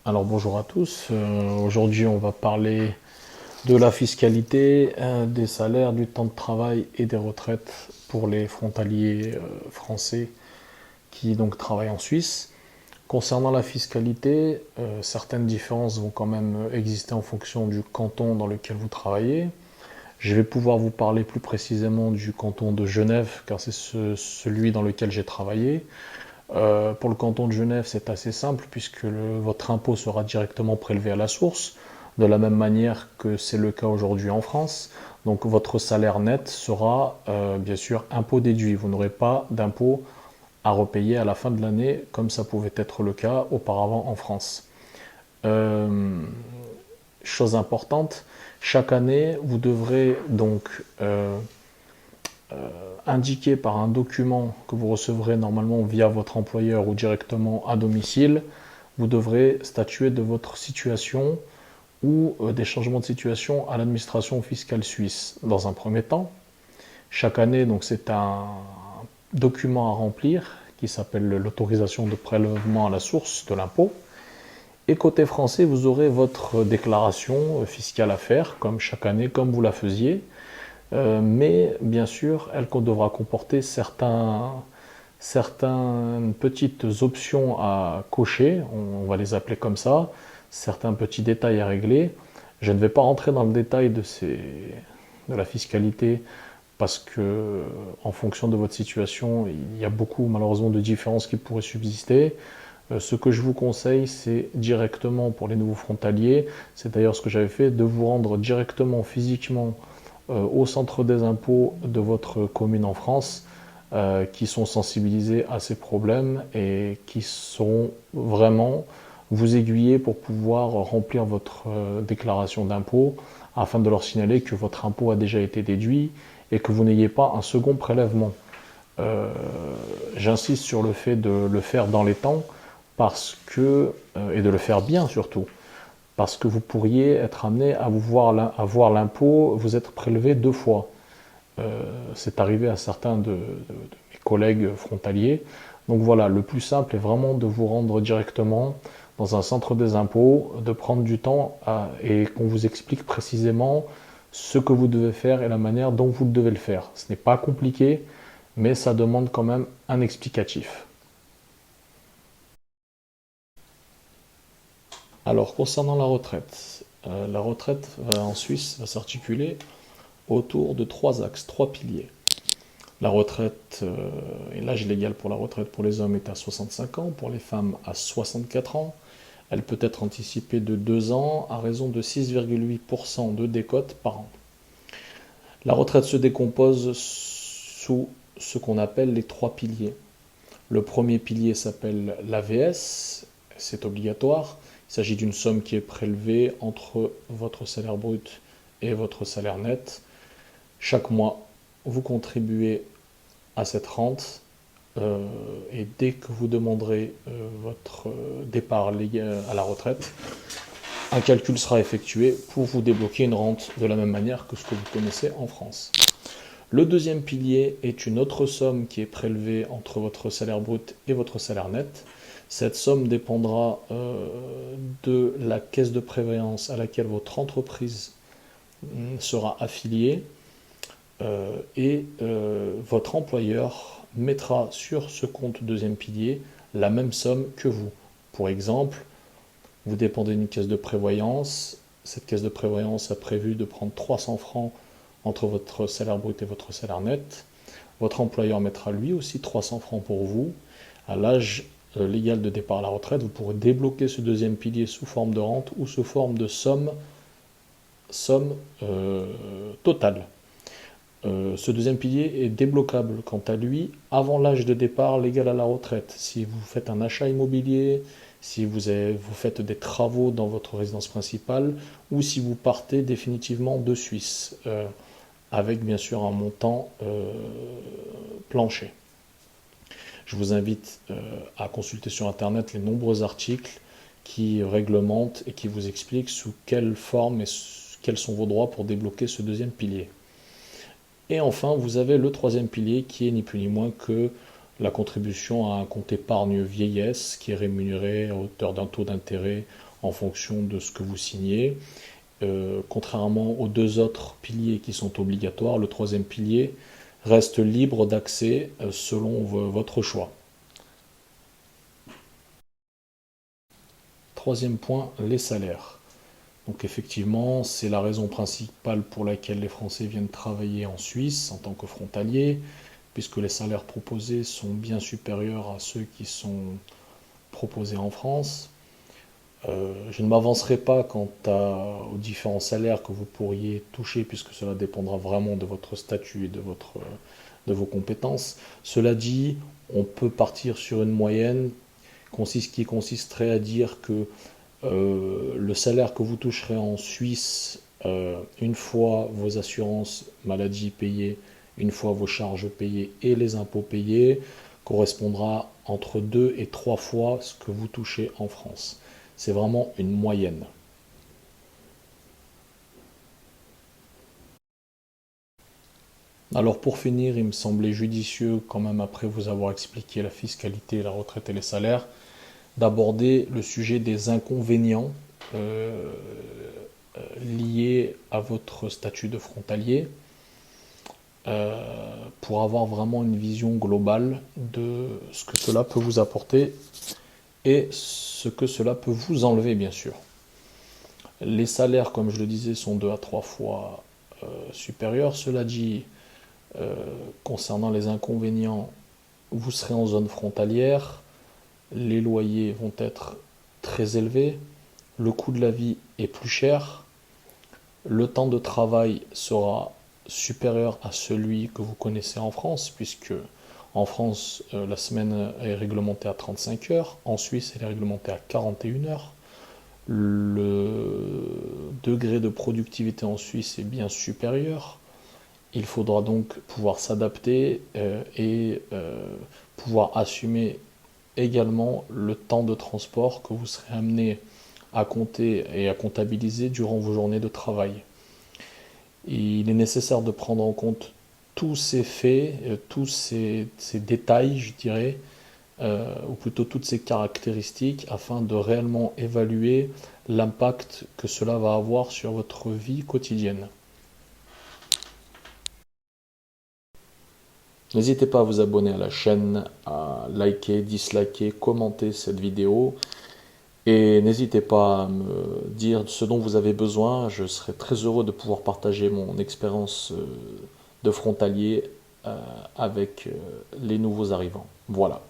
Alors bonjour à tous. Aujourd'hui, on va parler de la fiscalité, des salaires, du temps de travail et des retraites pour les frontaliers français qui donc travaillent en Suisse. Concernant la fiscalité, certaines différences vont quand même exister en fonction du canton dans lequel vous travaillez. Je vais pouvoir vous parler plus précisément du canton de Genève, car c'est celui dans lequel j'ai travaillé. Pour le canton de Genève, c'est assez simple puisque votre impôt sera directement prélevé à la source, de la même manière que c'est le cas aujourd'hui en France. Donc votre salaire net sera bien sûr impôt déduit. Vous n'aurez pas d'impôt à repayer à la fin de l'année comme ça pouvait être le cas auparavant en France. Euh, Chose importante, chaque année, vous devrez donc indiquer par un document que vous recevrez normalement via votre employeur ou directement à domicile, vous devrez statuer de votre situation ou des changements de situation à l'administration fiscale suisse. Dans un premier temps, chaque année, donc c'est un document à remplir qui s'appelle l'autorisation de prélèvement à la source de l'impôt. Et côté français, vous aurez votre déclaration fiscale à faire, comme chaque année, comme vous la faisiez. Mais bien sûr, elle devra comporter certaines petites options à cocher, on va les appeler comme ça, certains petits détails à régler. Je ne vais pas rentrer dans le détail de la fiscalité parce que en fonction de votre situation, il y a beaucoup malheureusement de différences qui pourraient subsister. Ce que je vous conseille, c'est directement pour les nouveaux frontaliers, c'est d'ailleurs ce que j'avais fait, de vous rendre directement physiquement au centre des impôts de votre commune en France, qui sont sensibilisés à ces problèmes et qui sauront vraiment vous aiguiller pour pouvoir remplir votre déclaration d'impôt afin de leur signaler que votre impôt a déjà été déduit et que vous n'ayez pas un second prélèvement. Euh, J'insiste sur le fait de le faire dans les temps parce que, et de le faire bien surtout, parce que vous pourriez être amené à voir l'impôt vous être prélevé deux fois. C'est arrivé à certains de mes collègues frontaliers. Donc voilà, le plus simple est vraiment de vous rendre directement dans un centre des impôts, de prendre du temps et qu'on vous explique précisément ce que vous devez faire et la manière dont vous devez le faire. Ce n'est pas compliqué, mais ça demande quand même un explicatif. Alors, concernant la retraite en Suisse va s'articuler autour de trois axes, trois piliers. La retraite, et l'âge légal pour la retraite pour les hommes est à 65 ans, pour les femmes à 64 ans. Elle peut être anticipée de 2 ans à raison de 6,8% de décote par an. La retraite se décompose sous ce qu'on appelle les trois piliers. Le premier pilier s'appelle l'AVS, c'est obligatoire. Il s'agit d'une somme qui est prélevée entre votre salaire brut et votre salaire net. Chaque mois, vous contribuez à cette rente et dès que vous demanderez votre départ à la retraite, un calcul sera effectué pour vous débloquer une rente de la même manière que ce que vous connaissez en France. Le deuxième pilier est une autre somme qui est prélevée entre votre salaire brut et votre salaire net. Cette somme dépendra de la caisse de prévoyance à laquelle votre entreprise sera affiliée votre employeur mettra sur ce compte deuxième pilier la même somme que vous. Pour exemple, vous dépendez d'une caisse de prévoyance. Cette caisse de prévoyance a prévu de prendre 300 francs entre votre salaire brut et votre salaire net. Votre employeur mettra lui aussi 300 francs pour vous. À l'âge légal de départ à la retraite, vous pourrez débloquer ce deuxième pilier sous forme de rente ou sous forme de somme totale. Ce deuxième pilier est débloquable quant à lui avant l'âge de départ légal à la retraite. Si vous faites un achat immobilier, si vous faites des travaux dans votre résidence principale ou si vous partez définitivement de Suisse, avec bien sûr un montant plancher. Je vous invite à consulter sur Internet les nombreux articles qui réglementent et qui vous expliquent sous quelle forme et quels sont vos droits pour débloquer ce deuxième pilier. Et enfin, vous avez le troisième pilier qui est ni plus ni moins que la contribution à un compte épargne vieillesse qui est rémunéré à hauteur d'un taux d'intérêt en fonction de ce que vous signez. Contrairement aux deux autres piliers qui sont obligatoires, le troisième pilier reste libre d'accès selon votre choix. Troisième point, les salaires. Donc effectivement, c'est la raison principale pour laquelle les Français viennent travailler en Suisse en tant que frontaliers, puisque les salaires proposés sont bien supérieurs à ceux qui sont proposés en France. Je ne m'avancerai pas aux différents salaires que vous pourriez toucher, puisque cela dépendra vraiment de votre statut et de vos compétences. Cela dit, on peut partir sur une moyenne qui consisterait à dire que le salaire que vous toucherez en Suisse, une fois vos assurances maladie payées, une fois vos charges payées et les impôts payés, correspondra entre 2 et 3 fois ce que vous touchez en France. C'est vraiment une moyenne. Alors pour finir, il me semblait judicieux, quand même après vous avoir expliqué la fiscalité, la retraite et les salaires, d'aborder le sujet des inconvénients liés à votre statut de frontalier pour avoir vraiment une vision globale de ce que cela peut vous apporter et ce que cela peut vous enlever, bien sûr. Les salaires, comme je le disais, sont 2 à 3 fois supérieurs. Cela dit, concernant les inconvénients, vous serez en zone frontalière, les loyers vont être très élevés, le coût de la vie est plus cher, le temps de travail sera supérieur à celui que vous connaissez en France, puisque en France, la semaine est réglementée à 35 heures, en Suisse, elle est réglementée à 41 heures. Le degré de productivité en Suisse est bien supérieur. Il faudra donc pouvoir s'adapter et pouvoir assumer également le temps de transport que vous serez amené à compter et à comptabiliser durant vos journées de travail. Il est nécessaire de prendre en compte tous ces faits, tous ces détails, je dirais, ou plutôt toutes ces caractéristiques, afin de réellement évaluer l'impact que cela va avoir sur votre vie quotidienne. N'hésitez pas à vous abonner à la chaîne, à liker, disliker, commenter cette vidéo. Et n'hésitez pas à me dire ce dont vous avez besoin. Je serai très heureux de pouvoir partager mon expérience de frontalier avec les nouveaux arrivants. Voilà.